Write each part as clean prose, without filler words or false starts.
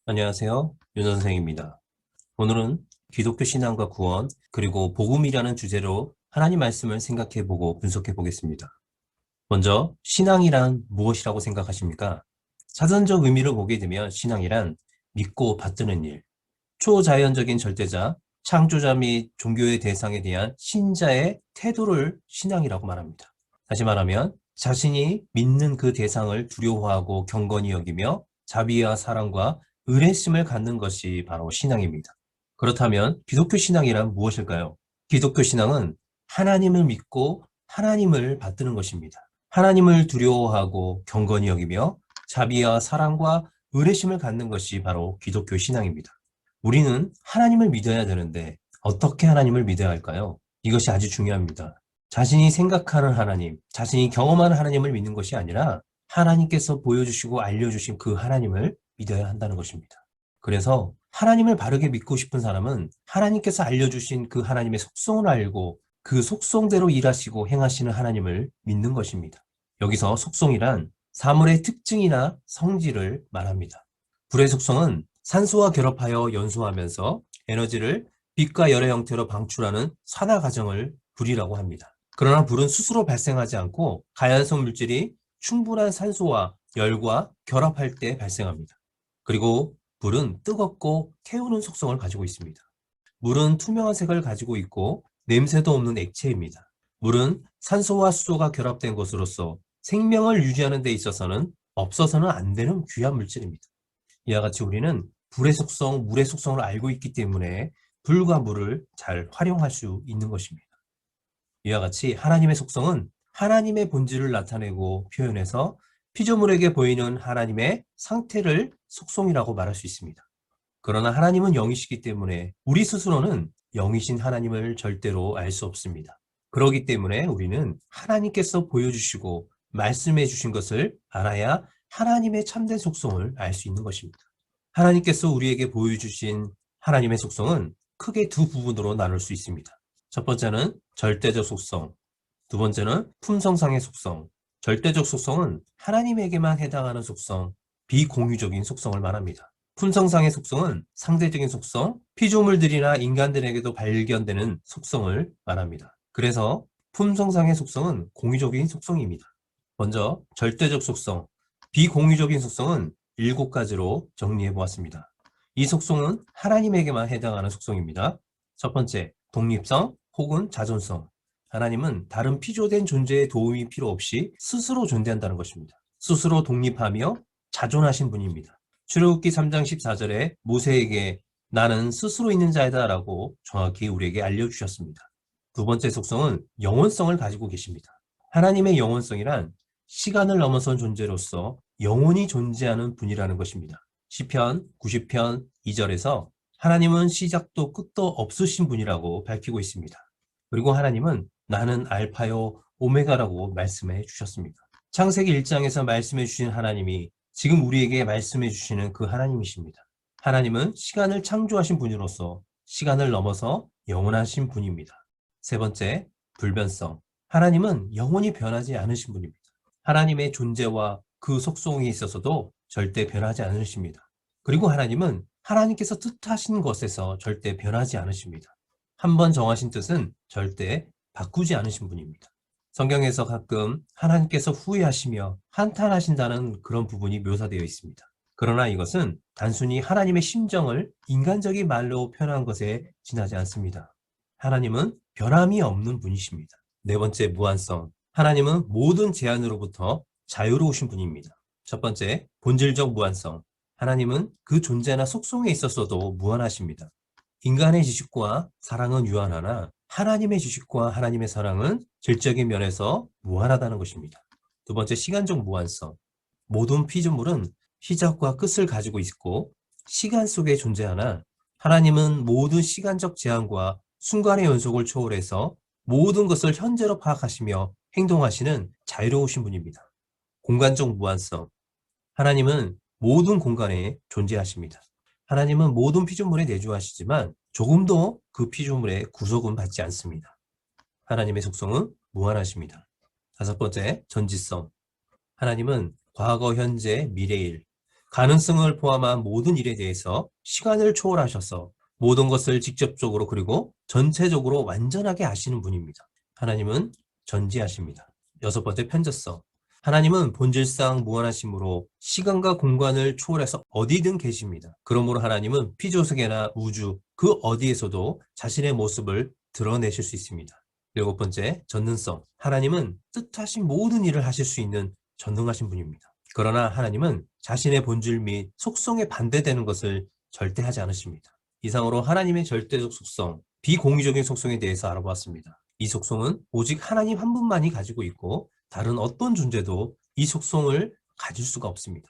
안녕하세요. 윤 선생입니다. 오늘은 기독교 신앙과 구원, 그리고 복음이라는 주제로 하나님 말씀을 생각해보고 분석해보겠습니다. 먼저 신앙이란 무엇이라고 생각하십니까? 사전적 의미를 보게 되면 신앙이란 믿고 받드는 일, 초자연적인 절대자, 창조자 및 종교의 대상에 대한 신자의 태도를 신앙이라고 말합니다. 다시 말하면 자신이 믿는 그 대상을 두려워하고 경건히 여기며 자비와 사랑과 의뢰심을 갖는 것이 바로 신앙입니다. 그렇다면 기독교 신앙이란 무엇일까요? 기독교 신앙은 하나님을 믿고 하나님을 받드는 것입니다. 하나님을 두려워하고 경건히 여기며 자비와 사랑과 의뢰심을 갖는 것이 바로 기독교 신앙입니다. 우리는 하나님을 믿어야 되는데 어떻게 하나님을 믿어야 할까요? 이것이 아주 중요합니다. 자신이 생각하는 하나님, 자신이 경험하는 하나님을 믿는 것이 아니라 하나님께서 보여주시고 알려주신 그 하나님을 믿어야 한다는 것입니다. 그래서 하나님을 바르게 믿고 싶은 사람은 하나님께서 알려주신 그 하나님의 속성을 알고 그 속성대로 일하시고 행하시는 하나님을 믿는 것입니다. 여기서 속성이란 사물의 특징이나 성질을 말합니다. 불의 속성은 산소와 결합하여 연소하면서 에너지를 빛과 열의 형태로 방출하는 산화 과정을 불이라고 합니다. 그러나 불은 스스로 발생하지 않고 가연성 물질이 충분한 산소와 열과 결합할 때 발생합니다. 그리고 불은 뜨겁고 태우는 속성을 가지고 있습니다. 물은 투명한 색을 가지고 있고 냄새도 없는 액체입니다. 물은 산소와 수소가 결합된 것으로서 생명을 유지하는 데 있어서는 없어서는 안 되는 귀한 물질입니다. 이와 같이 우리는 불의 속성, 물의 속성을 알고 있기 때문에 불과 물을 잘 활용할 수 있는 것입니다. 이와 같이 하나님의 속성은 하나님의 본질을 나타내고 표현해서 피조물에게 보이는 하나님의 상태를 속성이라고 말할 수 있습니다. 그러나 하나님은 영이시기 때문에 우리 스스로는 영이신 하나님을 절대로 알 수 없습니다. 그렇기 때문에 우리는 하나님께서 보여주시고 말씀해 주신 것을 알아야 하나님의 참된 속성을 알 수 있는 것입니다. 하나님께서 우리에게 보여주신 하나님의 속성은 크게 두 부분으로 나눌 수 있습니다. 첫 번째는 절대적 속성, 두 번째는 품성상의 속성. 절대적 속성은 하나님에게만 해당하는 속성, 비공유적인 속성을 말합니다. 품성상의 속성은 상대적인 속성, 피조물들이나 인간들에게도 발견되는 속성을 말합니다. 그래서 품성상의 속성은 공유적인 속성입니다. 먼저 절대적 속성, 비공유적인 속성은 7가지로 정리해 보았습니다. 이 속성은 하나님에게만 해당하는 속성입니다. 첫 번째, 독립성 혹은 자존성. 하나님은 다른 피조된 존재의 도움이 필요 없이 스스로 존재한다는 것입니다. 스스로 독립하며 자존하신 분입니다. 출애굽기 3장 14절에 모세에게 나는 스스로 있는 자이다 라고 정확히 우리에게 알려주셨습니다. 두 번째 속성은 영원성을 가지고 계십니다. 하나님의 영원성이란 시간을 넘어선 존재로서 영원히 존재하는 분이라는 것입니다. 시편 90편 2절에서 하나님은 시작도 끝도 없으신 분이라고 밝히고 있습니다. 그리고 하나님은 나는 알파요 오메가라고 말씀해 주셨습니다. 창세기 1장에서 말씀해 주신 하나님이 지금 우리에게 말씀해 주시는 그 하나님이십니다. 하나님은 시간을 창조하신 분으로서 시간을 넘어서 영원하신 분입니다. 세 번째, 불변성. 하나님은 영원히 변하지 않으신 분입니다. 하나님의 존재와 그 속성에 있어서도 절대 변하지 않으십니다. 그리고 하나님은 하나님께서 뜻하신 것에서 절대 변하지 않으십니다. 한번 정하신 뜻은 절대 바꾸지 않으신 분입니다. 성경에서 가끔 하나님께서 후회하시며 한탄하신다는 그런 부분이 묘사되어 있습니다. 그러나 이것은 단순히 하나님의 심정을 인간적인 말로 표현한 것에 지나지 않습니다. 하나님은 변함이 없는 분이십니다. 네 번째, 무한성. 하나님은 모든 제한으로부터 자유로우신 분입니다. 첫 번째, 본질적 무한성. 하나님은 그 존재나 속성에 있어서도 무한하십니다. 인간의 지식과 사랑은 유한하나 하나님의 지식과 하나님의 사랑은 질적인 면에서 무한하다는 것입니다. 두 번째, 시간적 무한성. 모든 피조물은 시작과 끝을 가지고 있고 시간 속에 존재하나 하나님은 모든 시간적 제한과 순간의 연속을 초월해서 모든 것을 현재로 파악하시며 행동하시는 자유로우신 분입니다. 공간적 무한성. 하나님은 모든 공간에 존재하십니다. 하나님은 모든 피조물에 내주하시지만 조금도 그 피조물의 구속은 받지 않습니다. 하나님의 속성은 무한하십니다. 다섯 번째, 전지성. 하나님은 과거, 현재, 미래일, 가능성을 포함한 모든 일에 대해서 시간을 초월하셔서 모든 것을 직접적으로 그리고 전체적으로 완전하게 아시는 분입니다. 하나님은 전지하십니다. 여섯 번째, 편재성. 하나님은 본질상 무한하심으로 시간과 공간을 초월해서 어디든 계십니다. 그러므로 하나님은 피조세계나 우주 그 어디에서도 자신의 모습을 드러내실 수 있습니다. 일곱 번째, 전능성. 하나님은 뜻하신 모든 일을 하실 수 있는 전능하신 분입니다. 그러나 하나님은 자신의 본질 및 속성에 반대되는 것을 절대 하지 않으십니다. 이상으로 하나님의 절대적 속성, 비공유적인 속성에 대해서 알아보았습니다. 이 속성은 오직 하나님 한 분만이 가지고 있고 다른 어떤 존재도 이 속성을 가질 수가 없습니다.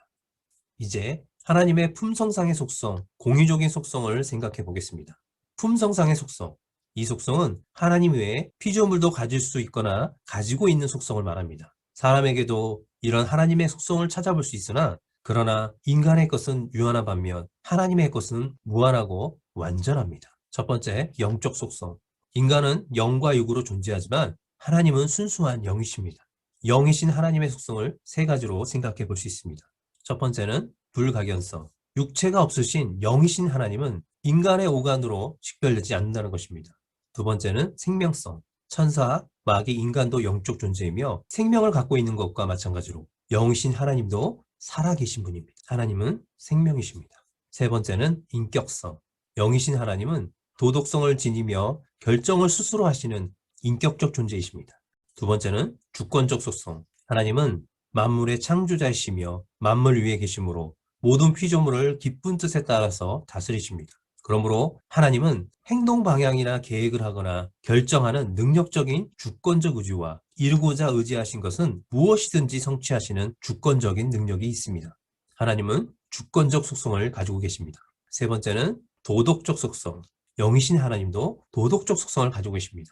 이제 하나님의 품성상의 속성, 공유적인 속성을 생각해 보겠습니다. 품성상의 속성. 이 속성은 하나님 외에 피조물도 가질 수 있거나 가지고 있는 속성을 말합니다. 사람에게도 이런 하나님의 속성을 찾아볼 수 있으나 그러나 인간의 것은 유한한 반면 하나님의 것은 무한하고 완전합니다. 첫 번째, 영적 속성. 인간은 영과 육으로 존재하지만 하나님은 순수한 영이십니다. 영이신 하나님의 속성을 세 가지로 생각해 볼 수 있습니다. 첫 번째는 불가견성. 육체가 없으신 영이신 하나님은 인간의 오간으로 식별되지 않는다는 것입니다. 두 번째는 생명성. 천사, 마귀, 인간도 영적 존재이며 생명을 갖고 있는 것과 마찬가지로 영이신 하나님도 살아계신 분입니다. 하나님은 생명이십니다. 세 번째는 인격성. 영이신 하나님은 도덕성을 지니며 결정을 스스로 하시는 인격적 존재이십니다. 두 번째는 주권적 속성. 하나님은 만물의 창조자이시며 만물 위에 계시므로 모든 피조물을 기쁜 뜻에 따라서 다스리십니다. 그러므로 하나님은 행동 방향이나 계획을 하거나 결정하는 능력적인 주권적 의지와 이루고자 의지하신 것은 무엇이든지 성취하시는 주권적인 능력이 있습니다. 하나님은 주권적 속성을 가지고 계십니다. 세 번째는 도덕적 속성. 영이신 하나님도 도덕적 속성을 가지고 계십니다.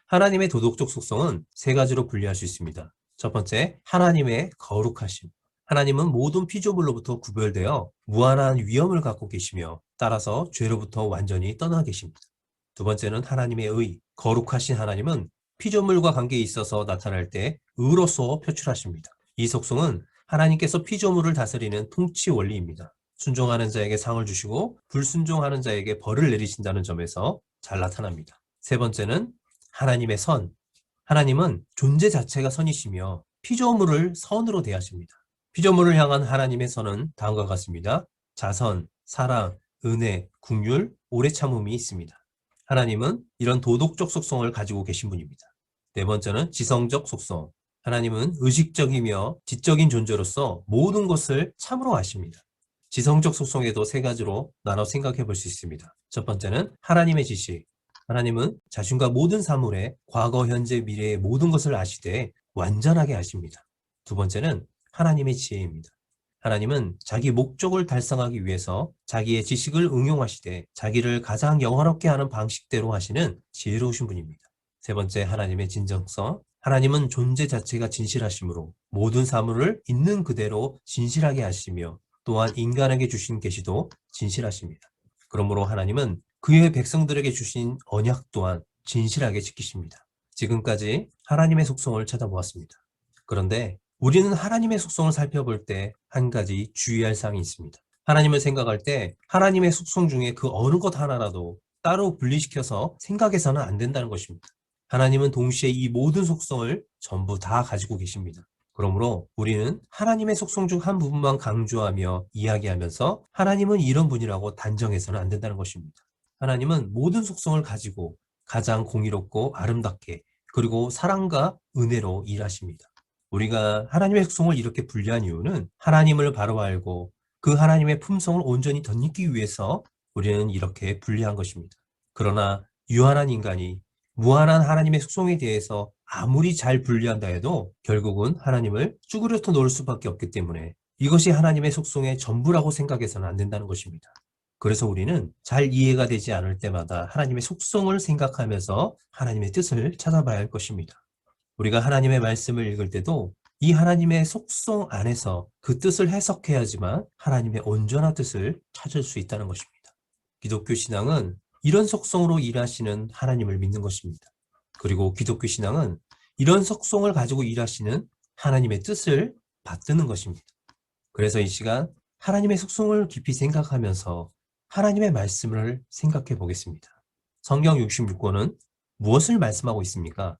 하나님의 도덕적 속성은 세 가지로 분리할 수 있습니다. 첫 번째, 하나님의 거룩하심. 하나님은 모든 피조물로부터 구별되어 무한한 위엄을 갖고 계시며 따라서 죄로부터 완전히 떠나 계십니다. 두 번째는 하나님의 의. 거룩하신 하나님은 피조물과 관계에 있어서 나타날 때 의로서 표출하십니다. 이 속성은 하나님께서 피조물을 다스리는 통치 원리입니다. 순종하는 자에게 상을 주시고 불순종하는 자에게 벌을 내리신다는 점에서 잘 나타납니다. 세 번째는 하나님의 선. 하나님은 존재 자체가 선이시며 피조물을 선으로 대하십니다. 피조물을 향한 하나님의 선은 다음과 같습니다. 자선, 사랑, 은혜, 긍휼, 오래 참음이 있습니다. 하나님은 이런 도덕적 속성을 가지고 계신 분입니다. 네 번째는 지성적 속성. 하나님은 의식적이며 지적인 존재로서 모든 것을 참으로 아십니다. 지성적 속성에도 세 가지로 나눠 생각해 볼 수 있습니다. 첫 번째는 하나님의 지식. 하나님은 자신과 모든 사물의 과거, 현재, 미래의 모든 것을 아시되 완전하게 아십니다. 두 번째는 하나님의 지혜입니다. 하나님은 자기 목적을 달성하기 위해서 자기의 지식을 응용하시되 자기를 가장 영화롭게 하는 방식대로 하시는 지혜로우신 분입니다. 세 번째, 하나님의 진정성. 하나님은 존재 자체가 진실하시므로 모든 사물을 있는 그대로 진실하게 하시며 또한 인간에게 주신 계시도 진실하십니다. 그러므로 하나님은 그의 백성들에게 주신 언약 또한 진실하게 지키십니다. 지금까지 하나님의 속성을 찾아보았습니다. 그런데 우리는 하나님의 속성을 살펴볼 때 한 가지 주의할 사항이 있습니다. 하나님을 생각할 때 하나님의 속성 중에 그 어느 것 하나라도 따로 분리시켜서 생각해서는 안 된다는 것입니다. 하나님은 동시에 이 모든 속성을 전부 다 가지고 계십니다. 그러므로 우리는 하나님의 속성 중 한 부분만 강조하며 이야기하면서 하나님은 이런 분이라고 단정해서는 안 된다는 것입니다. 하나님은 모든 속성을 가지고 가장 공의롭고 아름답게 그리고 사랑과 은혜로 일하십니다. 우리가 하나님의 속성을 이렇게 분리한 이유는 하나님을 바로 알고 그 하나님의 품성을 온전히 덧입기 위해서 우리는 이렇게 분리한 것입니다. 그러나 유한한 인간이 무한한 하나님의 속성에 대해서 아무리 잘 분리한다 해도 결국은 하나님을 쭈그려터 놓을 수밖에 없기 때문에 이것이 하나님의 속성의 전부라고 생각해서는 안 된다는 것입니다. 그래서 우리는 잘 이해가 되지 않을 때마다 하나님의 속성을 생각하면서 하나님의 뜻을 찾아봐야 할 것입니다. 우리가 하나님의 말씀을 읽을 때도 이 하나님의 속성 안에서 그 뜻을 해석해야지만 하나님의 온전한 뜻을 찾을 수 있다는 것입니다. 기독교 신앙은 이런 속성으로 일하시는 하나님을 믿는 것입니다. 그리고 기독교 신앙은 이런 속성을 가지고 일하시는 하나님의 뜻을 받드는 것입니다. 그래서 이 시간 하나님의 속성을 깊이 생각하면서 하나님의 말씀을 생각해 보겠습니다. 성경 66권은 무엇을 말씀하고 있습니까?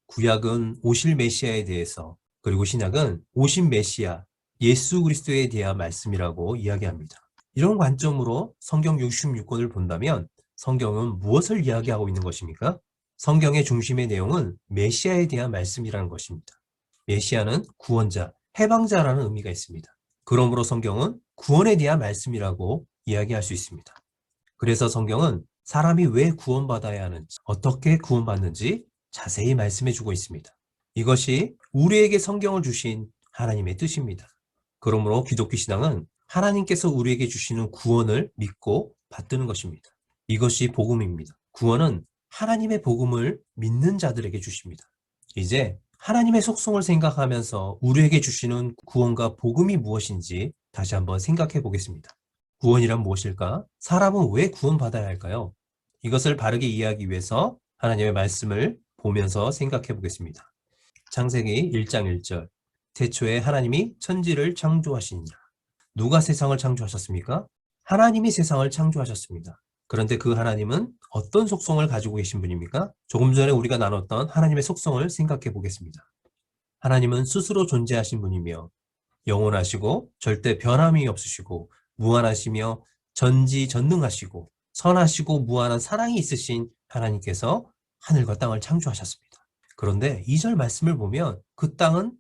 구약은 오실 메시아에 대해서, 그리고 신약은 오신 메시아 예수 그리스도에 대한 말씀이라고 이야기합니다. 이런 관점으로 성경 66권을 본다면 성경은 무엇을 이야기하고 있는 것입니까? 성경의 중심의 내용은 메시아에 대한 말씀이라는 것입니다. 메시아는 구원자, 해방자라는 의미가 있습니다. 그러므로 성경은 구원에 대한 말씀이라고 이야기할 수 있습니다. 그래서 성경은 사람이 왜 구원받아야 하는지, 어떻게 구원받는지 자세히 말씀해 주고 있습니다. 이것이 우리에게 성경을 주신 하나님의 뜻입니다. 그러므로 기독교 신앙은 하나님께서 우리에게 주시는 구원을 믿고 받드는 것입니다. 이것이 복음입니다. 구원은 하나님의 복음을 믿는 자들에게 주십니다. 이제 하나님의 속성을 생각하면서 우리에게 주시는 구원과 복음이 무엇인지 다시 한번 생각해 보겠습니다. 구원이란 무엇일까? 사람은 왜 구원받아야 할까요? 이것을 바르게 이해하기 위해서 하나님의 말씀을 보면서 생각해 보겠습니다. 창세기 1장 1절. 태초에 하나님이 천지를 창조하시니라. 누가 세상을 창조하셨습니까? 하나님이 세상을 창조하셨습니다. 그런데 그 하나님은 어떤 속성을 가지고 계신 분입니까? 조금 전에 우리가 나눴던 하나님의 속성을 생각해 보겠습니다. 하나님은 스스로 존재하신 분이며 영원하시고 절대 변함이 없으시고 무한하시며 전지전능하시고 선하시고 무한한 사랑이 있으신 하나님께서 하늘과 땅을 창조하셨습니다. 그런데 2절 말씀을 보면 그 땅은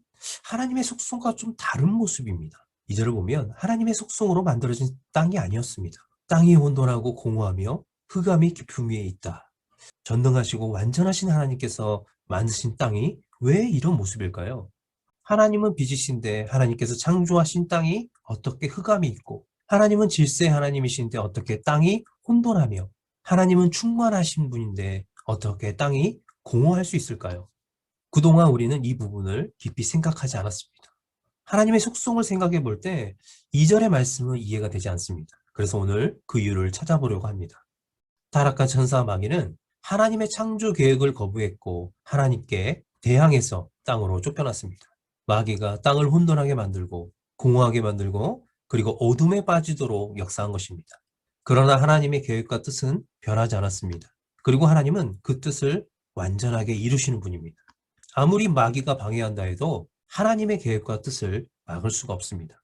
하나님의 속성과 좀 다른 모습입니다. 2절을 보면 하나님의 속성으로 만들어진 땅이 아니었습니다. 땅이 온돈하고 공허하며 흑암이 깊음 위에 있다. 전능하시고 완전하신 하나님께서 만드신 땅이 왜 이런 모습일까요? 하나님은 빛이신데 하나님께서 창조하신 땅이 어떻게 흑암이 있고, 하나님은 질서의 하나님이신데 어떻게 땅이 혼돈하며, 하나님은 충만하신 분인데 어떻게 땅이 공허할 수 있을까요? 그동안 우리는 이 부분을 깊이 생각하지 않았습니다. 하나님의 속성을 생각해 볼 때 2절의 말씀은 이해가 되지 않습니다. 그래서 오늘 그 이유를 찾아보려고 합니다. 타락한 천사 마귀는 하나님의 창조 계획을 거부했고 하나님께 대항해서 땅으로 쫓겨났습니다. 마귀가 땅을 혼돈하게 만들고 공허하게 만들고 그리고 어둠에 빠지도록 역사한 것입니다. 그러나 하나님의 계획과 뜻은 변하지 않았습니다. 그리고 하나님은 그 뜻을 완전하게 이루시는 분입니다. 아무리 마귀가 방해한다 해도 하나님의 계획과 뜻을 막을 수가 없습니다.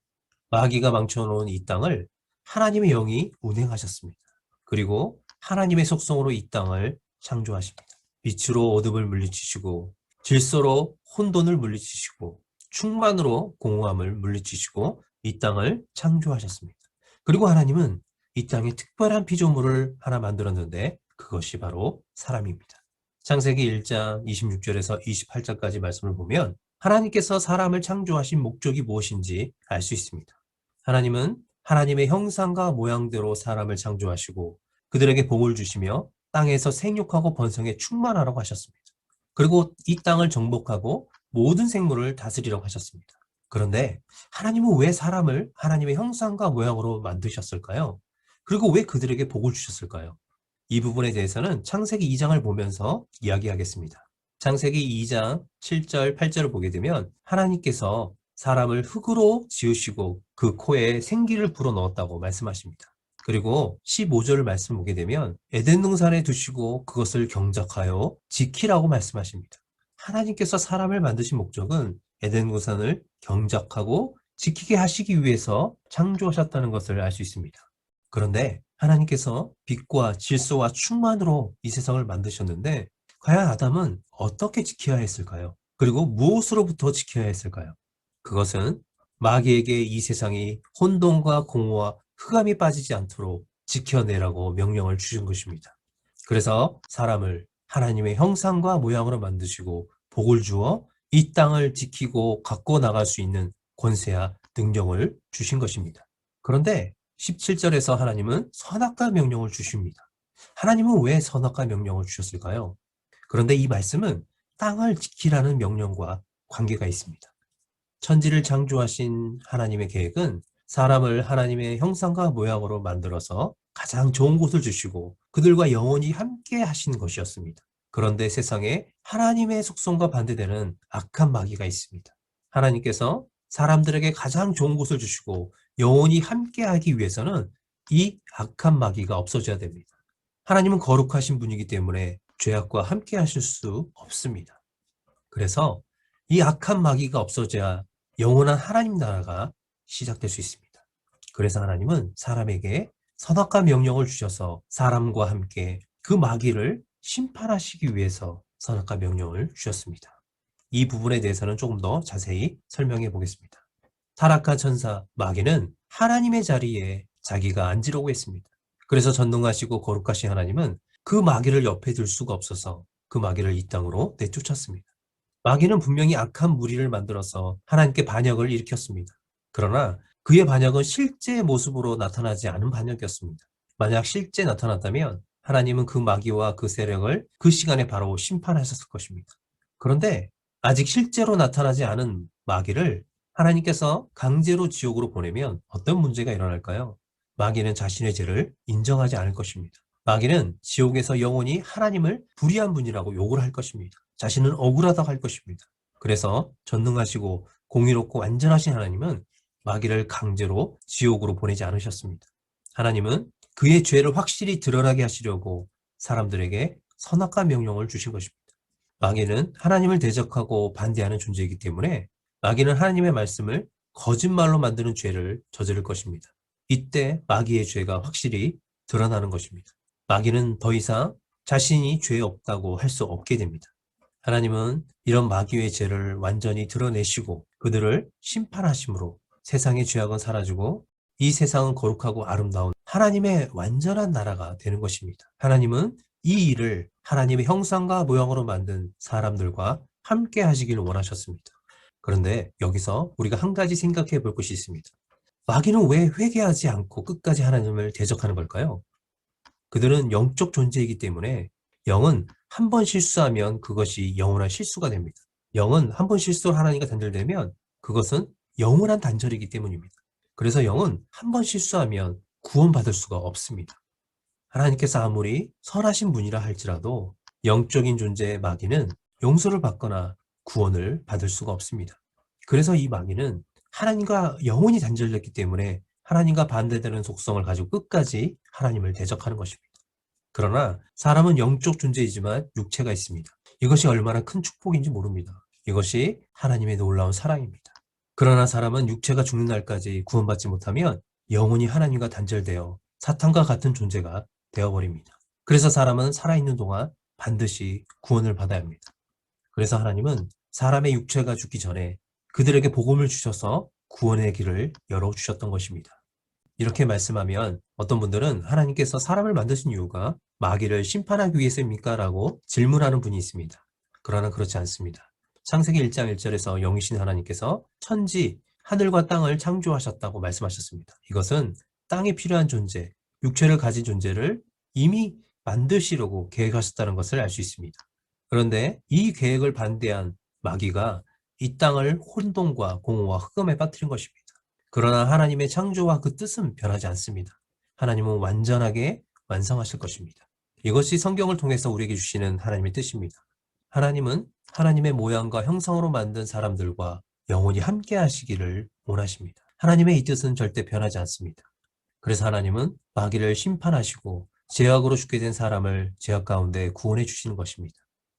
마귀가 망쳐놓은 이 땅을 하나님의 영이 운행하셨습니다. 그리고 하나님의 속성으로 이 땅을 창조하십니다. 빛으로 어둠을 물리치시고 질서로 혼돈을 물리치시고 충만으로 공허함을 물리치시고 이 땅을 창조하셨습니다. 그리고 하나님은 이 땅에 특별한 피조물을 하나 만들었는데 그것이 바로 사람입니다. 창세기 1장 26절에서 28절까지 말씀을 보면 하나님께서 사람을 창조하신 목적이 무엇인지 알 수 있습니다. 하나님은 하나님의 형상과 모양대로 사람을 창조하시고 그들에게 복을 주시며 땅에서 생육하고 번성에 충만하라고 하셨습니다. 그리고 이 땅을 정복하고 모든 생물을 다스리라고 하셨습니다. 그런데 하나님은 왜 사람을 하나님의 형상과 모양으로 만드셨을까요? 그리고 왜 그들에게 복을 주셨을까요? 이 부분에 대해서는 창세기 2장을 보면서 이야기하겠습니다. 창세기 2장 7절, 8절을 보게 되면 하나님께서 사람을 흙으로 지으시고 그 코에 생기를 불어넣었다고 말씀하십니다. 그리고 15절 말씀 보게 되면 에덴 동산에 두시고 그것을 경작하여 지키라고 말씀하십니다. 하나님께서 사람을 만드신 목적은 에덴 동산을 경작하고 지키게 하시기 위해서 창조하셨다는 것을 알 수 있습니다. 그런데 하나님께서 빛과 질서와 충만으로 이 세상을 만드셨는데 과연 아담은 어떻게 지켜야 했을까요? 그리고 무엇으로부터 지켜야 했을까요? 그것은 마귀에게 이 세상이 혼돈과 공허와 흑암이 빠지지 않도록 지켜내라고 명령을 주신 것입니다. 그래서 사람을 하나님의 형상과 모양으로 만드시고 복을 주어 이 땅을 지키고 갖고 나갈 수 있는 권세와 능력을 주신 것입니다. 그런데 17절에서 하나님은 선악과 명령을 주십니다. 하나님은 왜 선악과 명령을 주셨을까요? 그런데 이 말씀은 땅을 지키라는 명령과 관계가 있습니다. 천지를 창조하신 하나님의 계획은 사람을 하나님의 형상과 모양으로 만들어서 가장 좋은 곳을 주시고 그들과 영원히 함께 하시는 것이었습니다. 그런데 세상에 하나님의 속성과 반대되는 악한 마귀가 있습니다. 하나님께서 사람들에게 가장 좋은 곳을 주시고 영원히 함께하기 위해서는 이 악한 마귀가 없어져야 됩니다. 하나님은 거룩하신 분이기 때문에 죄악과 함께하실 수 없습니다. 그래서 이 악한 마귀가 없어져야 영원한 하나님 나라가 시작될 수 있습니다. 그래서 하나님은 사람에게 선악과 명령을 주셔서 사람과 함께 그 마귀를 심판하시기 위해서 선악과 명령을 주셨습니다. 이 부분에 대해서는 조금 더 자세히 설명해 보겠습니다. 타락한 천사 마귀는 하나님의 자리에 자기가 앉으려고 했습니다. 그래서 전능하시고 거룩하신 하나님은 그 마귀를 옆에 둘 수가 없어서 그 마귀를 이 땅으로 내쫓았습니다. 마귀는 분명히 악한 무리를 만들어서 하나님께 반역을 일으켰습니다. 그러나 그의 반역은 실제 모습으로 나타나지 않은 반역이었습니다. 만약 실제 나타났다면 하나님은 그 마귀와 그 세력을 그 시간에 바로 심판하셨을 것입니다. 그런데 아직 실제로 나타나지 않은 마귀를 하나님께서 강제로 지옥으로 보내면 어떤 문제가 일어날까요? 마귀는 자신의 죄를 인정하지 않을 것입니다. 마귀는 지옥에서 영원히 하나님을 불의한 분이라고 욕을 할 것입니다. 자신은 억울하다고 할 것입니다. 그래서 전능하시고 공의롭고 완전하신 하나님은 마귀를 강제로 지옥으로 보내지 않으셨습니다. 하나님은 그의 죄를 확실히 드러나게 하시려고 사람들에게 선악과 명령을 주신 것입니다. 마귀는 하나님을 대적하고 반대하는 존재이기 때문에 마귀는 하나님의 말씀을 거짓말로 만드는 죄를 저지를 것입니다. 이때 마귀의 죄가 확실히 드러나는 것입니다. 마귀는 더 이상 자신이 죄 없다고 할 수 없게 됩니다. 하나님은 이런 마귀의 죄를 완전히 드러내시고 그들을 심판하심으로 세상의 죄악은 사라지고 이 세상은 거룩하고 아름다운 하나님의 완전한 나라가 되는 것입니다. 하나님은 이 일을 하나님의 형상과 모양으로 만든 사람들과 함께 하시기를 원하셨습니다. 그런데 여기서 우리가 한 가지 생각해 볼 것이 있습니다. 마귀는 왜 회개하지 않고 끝까지 하나님을 대적하는 걸까요? 그들은 영적 존재이기 때문에 영은 한 번 실수하면 그것이 영원한 실수가 됩니다. 영은 한 번 실수로 하나님과 단절되면 그것은 영원한 단절이기 때문입니다. 그래서 영은 한 번 실수하면 구원받을 수가 없습니다. 하나님께서 아무리 선하신 분이라 할지라도 영적인 존재의 마귀는 용서를 받거나 구원을 받을 수가 없습니다. 그래서 이 마귀는 하나님과 영원히 단절됐기 때문에 하나님과 반대되는 속성을 가지고 끝까지 하나님을 대적하는 것입니다. 그러나 사람은 영적 존재이지만 육체가 있습니다. 이것이 얼마나 큰 축복인지 모릅니다. 이것이 하나님의 놀라운 사랑입니다. 그러나 사람은 육체가 죽는 날까지 구원받지 못하면 영원히 하나님과 단절되어 사탄과 같은 존재가 되어버립니다. 그래서 사람은 살아있는 동안 반드시 구원을 받아야 합니다. 그래서 하나님은 사람의 육체가 죽기 전에 그들에게 복음을 주셔서 구원의 길을 열어주셨던 것입니다. 이렇게 말씀하면 어떤 분들은 하나님께서 사람을 만드신 이유가 마귀를 심판하기 위해서입니까? 라고 질문하는 분이 있습니다. 그러나 그렇지 않습니다. 창세기 1장 1절에서 영이신 하나님께서 천지, 하늘과 땅을 창조하셨다고 말씀하셨습니다. 이것은 땅에 필요한 존재, 육체를 가진 존재를 이미 만드시려고 계획하셨다는 것을 알 수 있습니다. 그런데 이 계획을 반대한 마귀가 이 땅을 혼돈과 공허와 흑암에 빠뜨린 것입니다. 그러나 하나님의 창조와 그 뜻은 변하지 않습니다. 하나님은 완전하게 완성하실 것입니다. 이것이 성경을 통해서 우리에게 주시는 하나님의 뜻입니다. 하나님은 하나님의 모양과 형상으로 만든 사람들과 영원히 함께 하시기를 원하십니다. 하나님의 이 뜻은 절대 변하지 않습니다. 그래서 하나님은 마귀를 심판하시고 죄악으로 죽게 된 사람을 죄악 가운데 구원해 주시는 것입니다.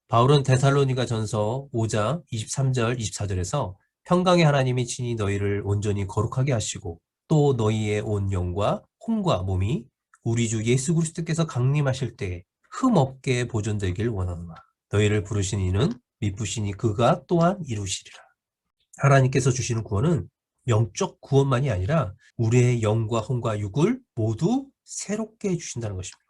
바울은 데살로니가 전서 5장 23절 24절에서 평강의 하나님이 친히 너희를 온전히 거룩하게 하시고 또 너희의 온 영과 혼과 몸이 우리 주 예수 그리스도께서 강림하실 때에 흠없게 보존되길 원하노라. 너희를 부르신 이는 미쁘시니 그가 또한 이루시리라. 하나님께서 주시는 구원은 영적 구원만이 아니라 우리의 영과 혼과 육을 모두 새롭게 해주신다는 것입니다.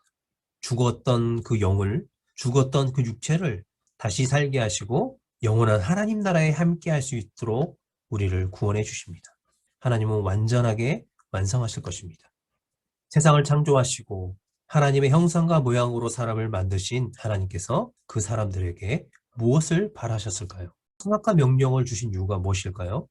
죽었던 그 영을, 죽었던 그 육체를 다시 살게 하시고 영원한 하나님 나라에 함께 할 수 있도록 우리를 구원해 주십니다. 하나님은 완전하게 완성하실 것입니다. 세상을 창조하시고 하나님의 형상과 모양으로 사람을 만드신 하나님께서 그 사람들에게 무엇을 바라셨을까요? 선악과 명령을 주신 이유가 무엇일까요?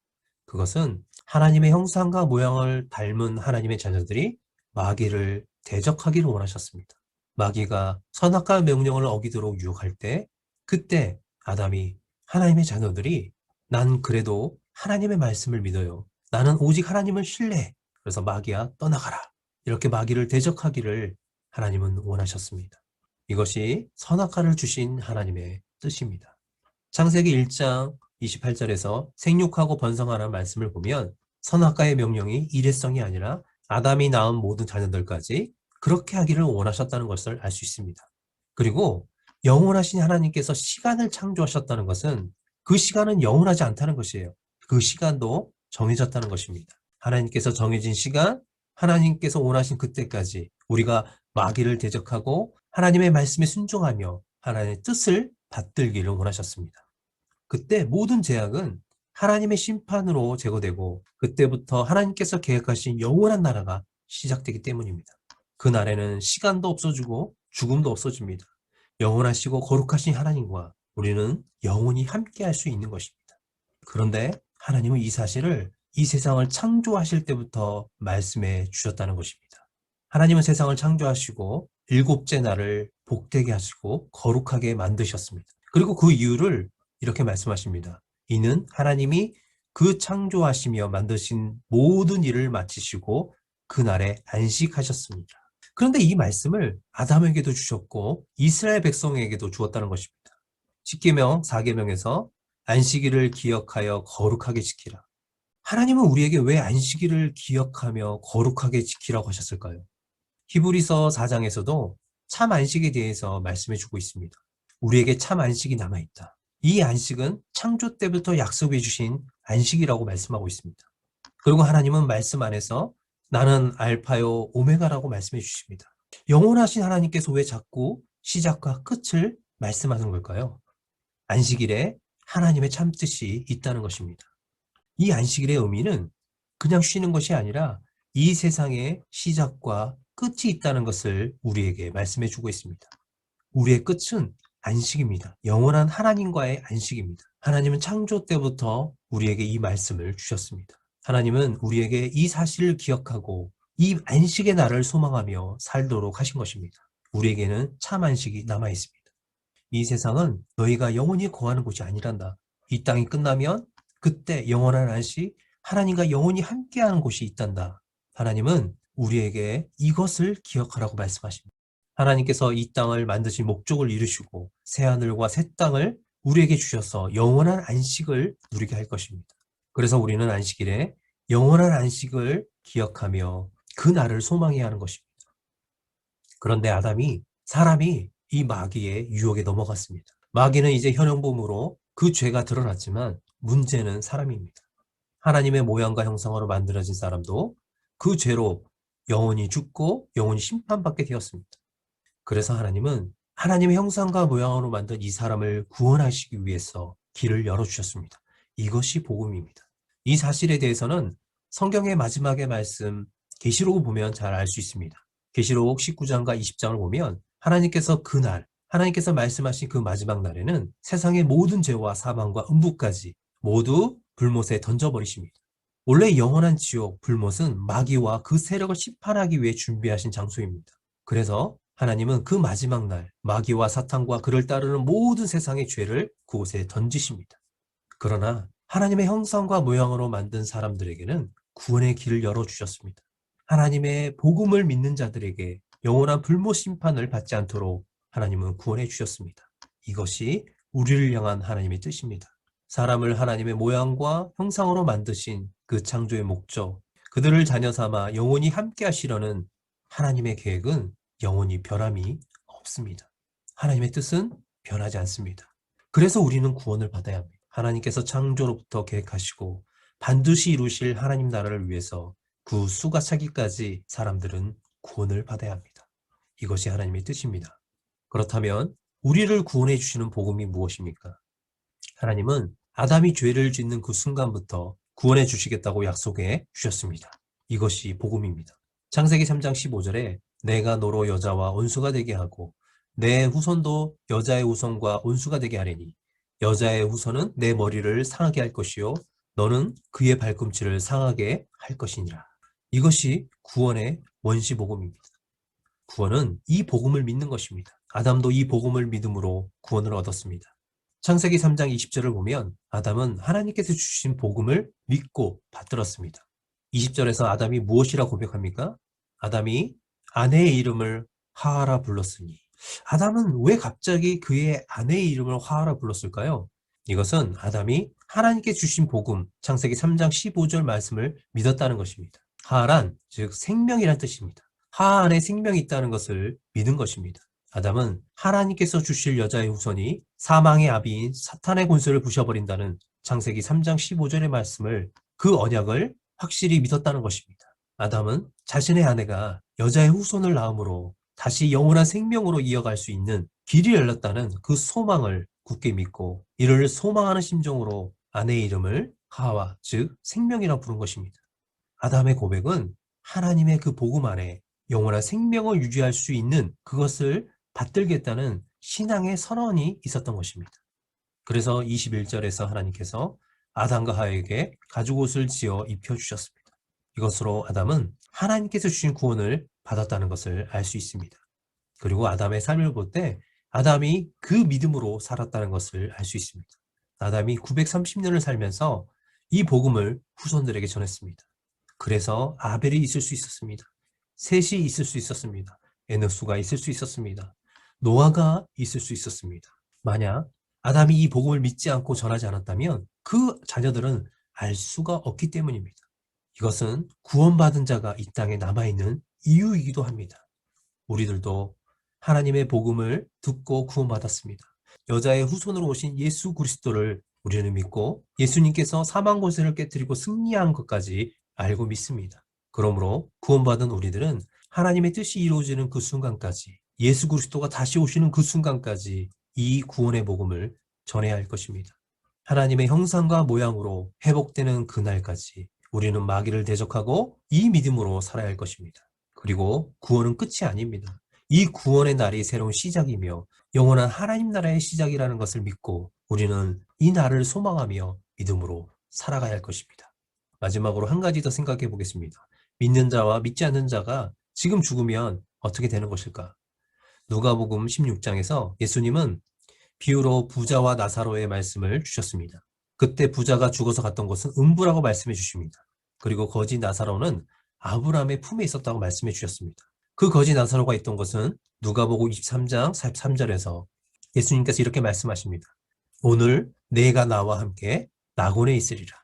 그것은 하나님의 형상과 모양을 닮은 하나님의 자녀들이 마귀를 대적하기를 원하셨습니다. 마귀가 선악과 명령을 어기도록 유혹할 때 그때 아담이 하나님의 자녀들이 난 그래도 하나님의 말씀을 믿어요. 나는 오직 하나님을 신뢰해. 그래서 마귀야 떠나가라. 이렇게 마귀를 대적하기를 하나님은 원하셨습니다. 이것이 선악과를 주신 하나님의 뜻입니다. 창세기 1장 28절에서 생육하고 번성하라는 말씀을 보면 선악과의 명령이 일회성이 아니라 아담이 낳은 모든 자녀들까지 그렇게 하기를 원하셨다는 것을 알 수 있습니다. 그리고 영원하신 하나님께서 시간을 창조하셨다는 것은 그 시간은 영원하지 않다는 것이에요. 그 시간도 정해졌다는 것입니다. 하나님께서 정해진 시간, 하나님께서 원하신 그때까지 우리가 마귀를 대적하고 하나님의 말씀에 순종하며 하나님의 뜻을 받들기를 원하셨습니다. 그때 모든 죄악은 하나님의 심판으로 제거되고 그때부터 하나님께서 계획하신 영원한 나라가 시작되기 때문입니다. 그 날에는 시간도 없어지고 죽음도 없어집니다. 영원하시고 거룩하신 하나님과 우리는 영원히 함께 할 수 있는 것입니다. 그런데 하나님은 이 사실을 이 세상을 창조하실 때부터 말씀해 주셨다는 것입니다. 하나님은 세상을 창조하시고 일곱째 날을 복되게 하시고 거룩하게 만드셨습니다. 그리고 그 이유를 이렇게 말씀하십니다. 이는 하나님이 그 창조하시며 만드신 모든 일을 마치시고 그날에 안식하셨습니다. 그런데 이 말씀을 아담에게도 주셨고 이스라엘 백성에게도 주었다는 것입니다. 10계명, 4계명에서 안식일을 기억하여 거룩하게 지키라. 하나님은 우리에게 왜 안식일을 기억하며 거룩하게 지키라고 하셨을까요? 히브리서 4장에서도 참 안식에 대해서 말씀해 주고 있습니다. 우리에게 참 안식이 남아있다. 이 안식은 창조 때부터 약속해 주신 안식이라고 말씀하고 있습니다. 그리고 하나님은 말씀 안에서 나는 알파요 오메가라고 말씀해 주십니다. 영원하신 하나님께서 왜 자꾸 시작과 끝을 말씀하는 걸까요? 안식일에 하나님의 참뜻이 있다는 것입니다. 이 안식일의 의미는 그냥 쉬는 것이 아니라 이 세상의 시작과 끝이 있다는 것을 우리에게 말씀해 주고 있습니다. 우리의 끝은 안식입니다. 영원한 하나님과의 안식입니다. 하나님은 창조 때부터 우리에게 이 말씀을 주셨습니다. 하나님은 우리에게 이 사실을 기억하고 이 안식의 날을 소망하며 살도록 하신 것입니다. 우리에게는 참 안식이 남아 있습니다. 이 세상은 너희가 영원히 거하는 곳이 아니란다. 이 땅이 끝나면 그때 영원한 안식, 하나님과 영원히 함께하는 곳이 있단다. 하나님은 우리에게 이것을 기억하라고 말씀하십니다. 하나님께서 이 땅을 만드신 목적을 이루시고 새하늘과 새 땅을 우리에게 주셔서 영원한 안식을 누리게 할 것입니다. 그래서 우리는 안식일에 영원한 안식을 기억하며 그 날을 소망해야 하는 것입니다. 그런데 사람이 이 마귀의 유혹에 넘어갔습니다. 마귀는 이제 현행범으로 그 죄가 드러났지만 문제는 사람입니다. 하나님의 모양과 형상으로 만들어진 사람도 그 죄로 영원히 죽고 영원히 심판받게 되었습니다. 그래서 하나님은 하나님의 형상과 모양으로 만든 이 사람을 구원하시기 위해서 길을 열어주셨습니다. 이것이 복음입니다. 이 사실에 대해서는 성경의 마지막의 말씀 계시록을 보면 잘 알 수 있습니다. 계시록 19장과 20장을 보면 하나님께서 말씀하신 그 마지막 날에는 세상의 모든 죄와 사망과 음부까지 모두 불못에 던져버리십니다. 원래 영원한 지옥, 불못은 마귀와 그 세력을 심판하기 위해 준비하신 장소입니다. 그래서 하나님은 그 마지막 날 마귀와 사탄과 그를 따르는 모든 세상의 죄를 그곳에 던지십니다. 그러나 하나님의 형상과 모양으로 만든 사람들에게는 구원의 길을 열어주셨습니다. 하나님의 복음을 믿는 자들에게 영원한 불못 심판을 받지 않도록 하나님은 구원해 주셨습니다. 이것이 우리를 향한 하나님의 뜻입니다. 사람을 하나님의 모양과 형상으로 만드신 그 창조의 목적, 그들을 자녀 삼아 영원히 함께 하시려는 하나님의 계획은 영원히 변함이 없습니다. 하나님의 뜻은 변하지 않습니다. 그래서 우리는 구원을 받아야 합니다. 하나님께서 창조로부터 계획하시고 반드시 이루실 하나님 나라를 위해서 그 수가 차기까지 사람들은 구원을 받아야 합니다. 이것이 하나님의 뜻입니다. 그렇다면 우리를 구원해 주시는 복음이 무엇입니까? 하나님은 아담이 죄를 짓는 그 순간부터 구원해 주시겠다고 약속해 주셨습니다. 이것이 복음입니다. 창세기 3장 15절에 내가 너로 여자와 온수가 되게 하고 내 후손도 여자의 후손과 온수가 되게 하리니 여자의 후손은 내 머리를 상하게 할 것이요 너는 그의 발꿈치를 상하게 할 것이니라. 이것이 구원의 원시 복음입니다. 구원은 이 복음을 믿는 것입니다. 아담도 이 복음을 믿음으로 구원을 얻었습니다. 창세기 3장 20절을 보면 아담은 하나님께서 주신 복음을 믿고 받들었습니다. 20절에서 아담이 무엇이라 고백합니까? 아담이 아내의 이름을 하하라 불렀으니. 아담은 왜 갑자기 그의 아내의 이름을 하하라 불렀을까요? 이것은 아담이 하나님께 주신 복음, 창세기 3장 15절 말씀을 믿었다는 것입니다. 하란, 즉 생명이란 뜻입니다. 하 안에 생명이 있다는 것을 믿은 것입니다. 아담은 하나님께서 주실 여자의 후손이 사망의 아비인 사탄의 권세를 부셔버린다는 창세기 3장 15절의 말씀을, 그 언약을 확실히 믿었다는 것입니다. 아담은 자신의 아내가 여자의 후손을 낳음으로 다시 영원한 생명으로 이어갈 수 있는 길이 열렸다는 그 소망을 굳게 믿고, 이를 소망하는 심정으로 아내의 이름을 하와, 즉 생명이라 부른 것입니다. 아담의 고백은 하나님의 그 복음 안에 영원한 생명을 유지할 수 있는 그것을 받들겠다는 신앙의 선언이 있었던 것입니다. 그래서 21절에서 하나님께서 아담과 하와에게 가죽옷을 지어 입혀주셨습니다. 이것으로 아담은 하나님께서 주신 구원을 받았다는 것을 알 수 있습니다. 그리고 아담의 삶을 볼 때 아담이 그 믿음으로 살았다는 것을 알 수 있습니다. 아담이 930년을 살면서 이 복음을 후손들에게 전했습니다. 그래서 아벨이 있을 수 있었습니다. 셋이 있을 수 있었습니다. 에노스가 있을 수 있었습니다. 노아가 있을 수 있었습니다. 만약 아담이 이 복음을 믿지 않고 전하지 않았다면 그 자녀들은 알 수가 없기 때문입니다. 이것은 구원받은 자가 이 땅에 남아있는 이유이기도 합니다. 우리들도 하나님의 복음을 듣고 구원받았습니다. 여자의 후손으로 오신 예수 그리스도를 우리는 믿고 예수님께서 사망 권세를 깨뜨리고 승리한 것까지 알고 믿습니다. 그러므로 구원받은 우리들은 하나님의 뜻이 이루어지는 그 순간까지, 예수 그리스도가 다시 오시는 그 순간까지 이 구원의 복음을 전해야 할 것입니다. 하나님의 형상과 모양으로 회복되는 그날까지 우리는 마귀를 대적하고 이 믿음으로 살아야 할 것입니다. 그리고 구원은 끝이 아닙니다. 이 구원의 날이 새로운 시작이며 영원한 하나님 나라의 시작이라는 것을 믿고 우리는 이 날을 소망하며 믿음으로 살아가야 할 것입니다. 마지막으로 한 가지 더 생각해 보겠습니다. 믿는 자와 믿지 않는 자가 지금 죽으면 어떻게 되는 것일까? 누가복음 16장에서 예수님은 비유로 부자와 나사로의 말씀을 주셨습니다. 그때 부자가 죽어서 갔던 곳은 음부라고 말씀해 주십니다. 그리고 거지 나사로는 아브라함의 품에 있었다고 말씀해 주셨습니다. 그 거지 나사로가 있던 곳은 누가복음 23장 43절에서 예수님께서 이렇게 말씀하십니다. 오늘 내가 나와 함께 낙원에 있으리라.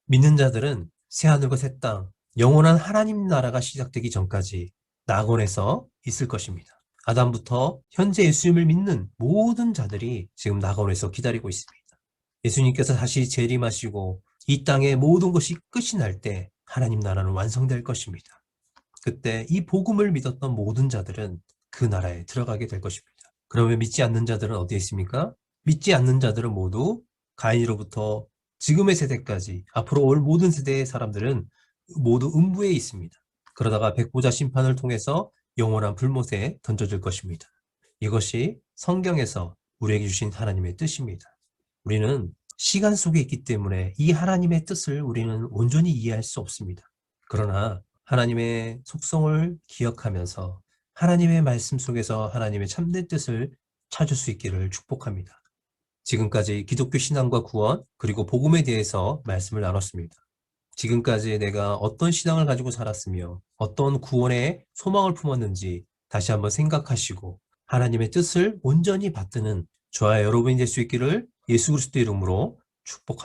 믿는 자들은 새하늘과 새 땅, 영원한 하나님 나라가 시작되기 전까지 낙원에서 있을 것입니다. 아담부터 현재 예수님을 믿는 모든 자들이 지금 낙원에서 기다리고 있습니다. 예수님께서 다시 재림하시고 이 땅의 모든 것이 끝이 날 때 하나님 나라는 완성될 것입니다. 그때 이 복음을 믿었던 모든 자들은 그 나라에 들어가게 될 것입니다. 그러면 믿지 않는 자들은 어디에 있습니까? 믿지 않는 자들은 모두 가인으로부터 지금의 세대까지 앞으로 올 모든 세대의 사람들은 모두 음부에 있습니다. 그러다가 백보자 심판을 통해서 영원한 불못에 던져질 것입니다. 이것이 성경에서 우리에게 주신 하나님의 뜻입니다. 우리는 시간 속에 있기 때문에 이 하나님의 뜻을 우리는 온전히 이해할 수 없습니다. 그러나 하나님의 속성을 기억하면서 하나님의 말씀 속에서 하나님의 참된 뜻을 찾을 수 있기를 축복합니다. 지금까지 기독교 신앙과 구원 그리고 복음에 대해서 말씀을 나눴습니다. 지금까지 내가 어떤 신앙을 가지고 살았으며 어떤 구원의 소망을 품었는지 다시 한번 생각하시고 하나님의 뜻을 온전히 받드는 저와 여러분이 될 수 있기를 예수 그리스도 이름으로 축복합니다.